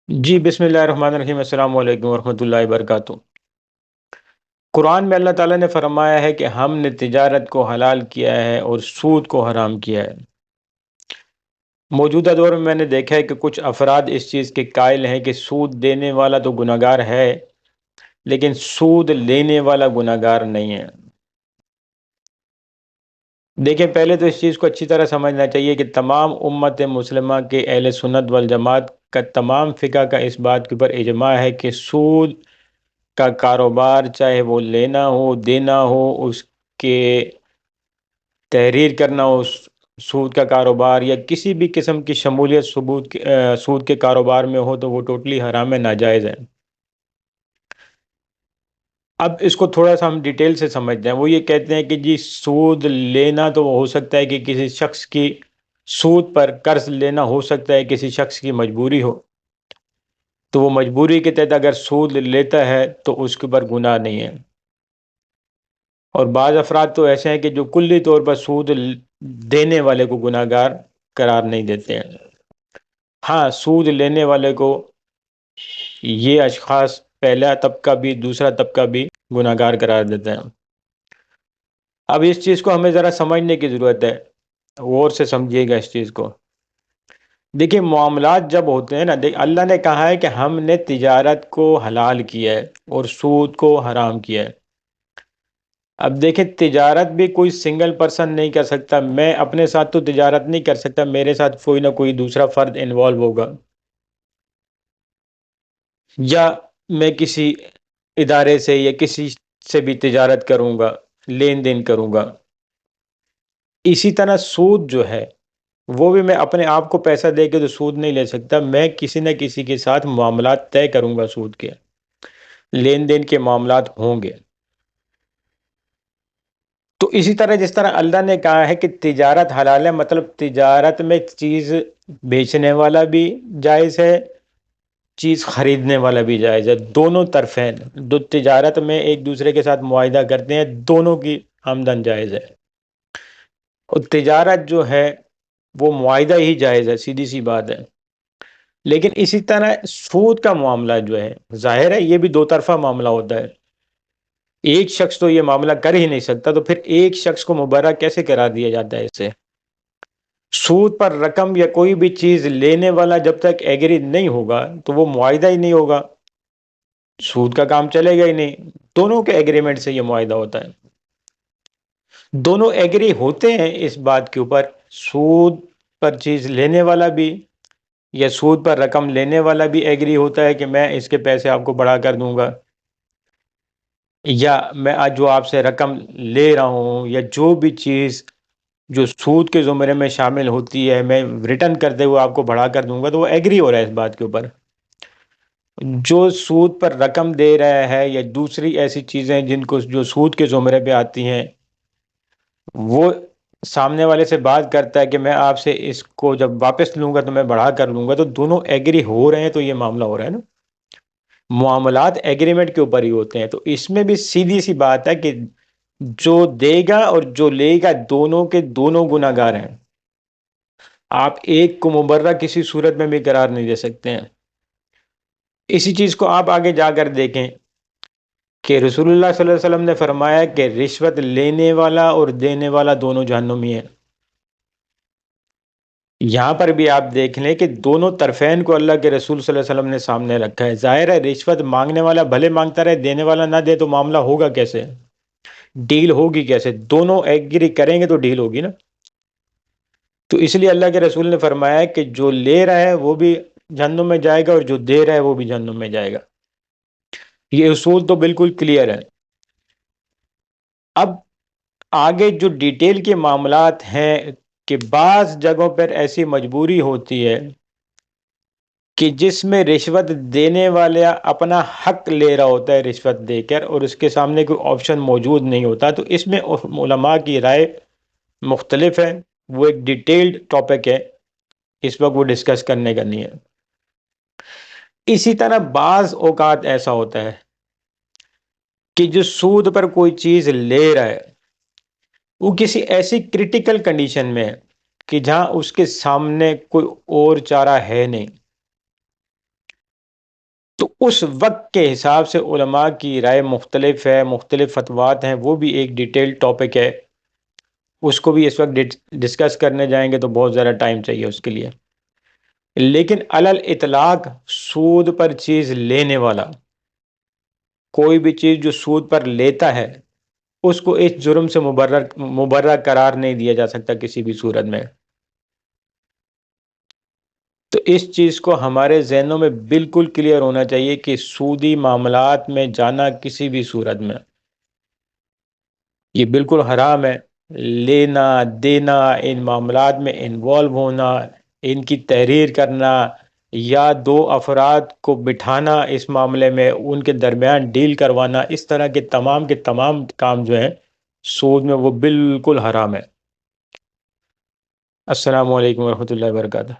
جی بسم اللہ الرحمن الرحیم، السلام علیکم ورحمۃ اللہ وبرکاتہ۔ قرآن میں اللہ تعالیٰ نے فرمایا ہے کہ ہم نے تجارت کو حلال کیا ہے اور سود کو حرام کیا ہے۔ موجودہ دور میں نے دیکھا ہے کہ کچھ افراد اس چیز کے قائل ہیں کہ سود دینے والا تو گناہگار ہے لیکن سود لینے والا گناہگار نہیں ہے۔ دیکھیں، پہلے تو اس چیز کو اچھی طرح سمجھنا چاہیے کہ تمام امت مسلمہ کے اہل سنت والجماعت کا تمام فقہ کا اس بات کے اوپر اجماع ہے کہ سود کا کاروبار، چاہے وہ لینا ہو، دینا ہو، اس کے تحریر کرنا ہو، سود کا کاروبار یا کسی بھی قسم کی شمولیت سود کے کاروبار میں ہو تو وہ ٹوٹلی حرام ہے، ناجائز ہے۔ اب اس کو تھوڑا سا ہم ڈیٹیل سے سمجھتے ہیں۔ وہ یہ کہتے ہیں کہ جی سود لینا تو ہو سکتا ہے کہ کسی شخص کی، سود پر قرض لینا ہو سکتا ہے کسی شخص کی مجبوری ہو، تو وہ مجبوری کے تحت اگر سود لیتا ہے تو اس کے اوپر گناہ نہیں ہے۔ اور بعض افراد تو ایسے ہیں کہ جو کلی طور پر سود دینے والے کو گناہ گار قرار نہیں دیتے ہیں۔ ہاں، سود لینے والے کو یہ اشخاص، پہلا طبقہ بھی دوسرا طبقہ بھی، گناہ گار قرار دیتے ہیں۔ اب اس چیز کو ہمیں ذرا سمجھنے کی ضرورت ہے، غور سے سمجھیے گا اس چیز کو۔ دیکھیں، معاملات جب ہوتے ہیں نا، اللہ نے کہا ہے کہ ہم نے تجارت کو حلال کیا ہے اور سود کو حرام کیا ہے۔ اب دیکھیں، تجارت بھی کوئی سنگل پرسن نہیں کر سکتا۔ میں اپنے ساتھ تو تجارت نہیں کر سکتا، میرے ساتھ کوئی نہ کوئی دوسرا فرد انوالو ہوگا، یا میں کسی ادارے سے یا کسی سے بھی تجارت کروں گا، لین دین کروں گا۔ اسی طرح سود جو ہے وہ بھی میں اپنے آپ کو پیسہ دے کے تو سود نہیں لے سکتا، میں کسی نہ کسی کے ساتھ معاملات طے کروں گا، سود کے لین دین کے معاملات ہوں گے۔ تو اسی طرح جس طرح اللہ نے کہا ہے کہ تجارت حلال ہے، مطلب تجارت میں چیز بیچنے والا بھی جائز ہے، چیز خریدنے والا بھی جائز ہے، دونوں طرفین دو تجارت میں ایک دوسرے کے ساتھ معاہدہ کرتے ہیں، دونوں کی آمدن جائز ہے۔ اور تجارت جو ہے وہ معاہدہ ہی جائز ہے، سیدھی سی بات ہے۔ لیکن اسی طرح سود کا معاملہ جو ہے، ظاہر ہے یہ بھی دو طرفہ معاملہ ہوتا ہے، ایک شخص تو یہ معاملہ کر ہی نہیں سکتا، تو پھر ایک شخص کو مبرہ کیسے قرار دیا جاتا ہے اس سے؟ سود پر رقم یا کوئی بھی چیز لینے والا جب تک ایگری نہیں ہوگا تو وہ معاہدہ ہی نہیں ہوگا، سود کا کام چلے گا ہی نہیں۔ دونوں کے ایگریمنٹ سے یہ معاہدہ ہوتا ہے، دونوں ایگری ہوتے ہیں اس بات کے اوپر، سود پر چیز لینے والا بھی یا سود پر رقم لینے والا بھی ایگری ہوتا ہے کہ میں اس کے پیسے آپ کو بڑھا کر دوں گا، یا میں آج جو آپ سے رقم لے رہا ہوں یا جو بھی چیز جو سود کے زمرے میں شامل ہوتی ہے میں ریٹرن کرتے ہوئے آپ کو بڑھا کر دوں گا، تو وہ ایگری ہو رہا ہے اس بات کے اوپر۔ جو سود پر رقم دے رہا ہے یا دوسری ایسی چیزیں جن کو جو سود کے زمرے پہ آتی ہیں، وہ سامنے والے سے بات کرتا ہے کہ میں آپ سے اس کو جب واپس لوں گا تو میں بڑھا کر لوں گا، تو دونوں ایگری ہو رہے ہیں، تو یہ معاملہ ہو رہا ہے نا۔ معاملات ایگریمنٹ کے اوپر ہی ہوتے ہیں، تو اس میں بھی سیدھی سی بات ہے کہ جو دے گا اور جو لے گا دونوں کے دونوں گناہ گار ہیں۔ آپ ایک کو مبرہ کسی صورت میں بھی قرار نہیں دے سکتے ہیں۔ اسی چیز کو آپ آگے جا کر دیکھیں کہ رسول اللہ صلی اللہ علیہ وسلم نے فرمایا کہ رشوت لینے والا اور دینے والا دونوں جہنمی ہیں۔ یہاں پر بھی آپ دیکھ لیں کہ دونوں طرفین کو اللہ کے رسول صلی اللہ علیہ وسلم نے سامنے رکھا ہے۔ ظاہر ہے رشوت مانگنے والا بھلے مانگتا رہے، دینے والا نہ دے تو معاملہ ہوگا کیسے؟ ڈیل ہوگی کیسے؟ دونوں ایگری کریں گے تو ڈیل ہوگی نا۔ تو اس لیے اللہ کے رسول نے فرمایا کہ جو لے رہا ہے وہ بھی جہنم میں جائے گا اور جو دے رہا ہے وہ بھی جہنم میں جائے گا۔ یہ اصول تو بالکل کلیئر ہے۔ اب آگے جو ڈیٹیل کے معاملات ہیں کہ بعض جگہوں پر ایسی مجبوری ہوتی ہے کہ جس میں رشوت دینے والا اپنا حق لے رہا ہوتا ہے رشوت دے کر، اور اس کے سامنے کوئی آپشن موجود نہیں ہوتا، تو اس میں علماء کی رائے مختلف ہے۔ وہ ایک ڈیٹیلڈ ٹاپک ہے، اس وقت وہ ڈسکس کرنے کا نہیں ہے۔ اسی طرح بعض اوقات ایسا ہوتا ہے کہ جو سود پر کوئی چیز لے رہا ہے وہ کسی ایسی کریٹیکل کنڈیشن میں ہے کہ جہاں اس کے سامنے کوئی اور چارہ ہے نہیں، تو اس وقت کے حساب سے علماء کی رائے مختلف ہے، مختلف فتویٰ ہیں، وہ بھی ایک ڈیٹیل ٹاپک ہے، اس کو بھی اس وقت ڈسکس کرنے جائیں گے تو بہت زیادہ ٹائم چاہیے اس کے لیے۔ لیکن علل اطلاق سود پر چیز لینے والا، کوئی بھی چیز جو سود پر لیتا ہے، اس کو اس جرم سے مبرہ قرار نہیں دیا جا سکتا کسی بھی صورت میں۔ تو اس چیز کو ہمارے ذہنوں میں بالکل کلیئر ہونا چاہیے کہ سودی معاملات میں جانا کسی بھی صورت میں یہ بالکل حرام ہے۔ لینا دینا، ان معاملات میں انوالو ہونا، ان کی تحریر کرنا، یا دو افراد کو بٹھانا اس معاملے میں، ان کے درمیان ڈیل کروانا، اس طرح کے تمام کام جو ہیں سود میں، وہ بالکل حرام ہے۔ السلام علیکم ورحمۃ اللہ وبرکاتہ۔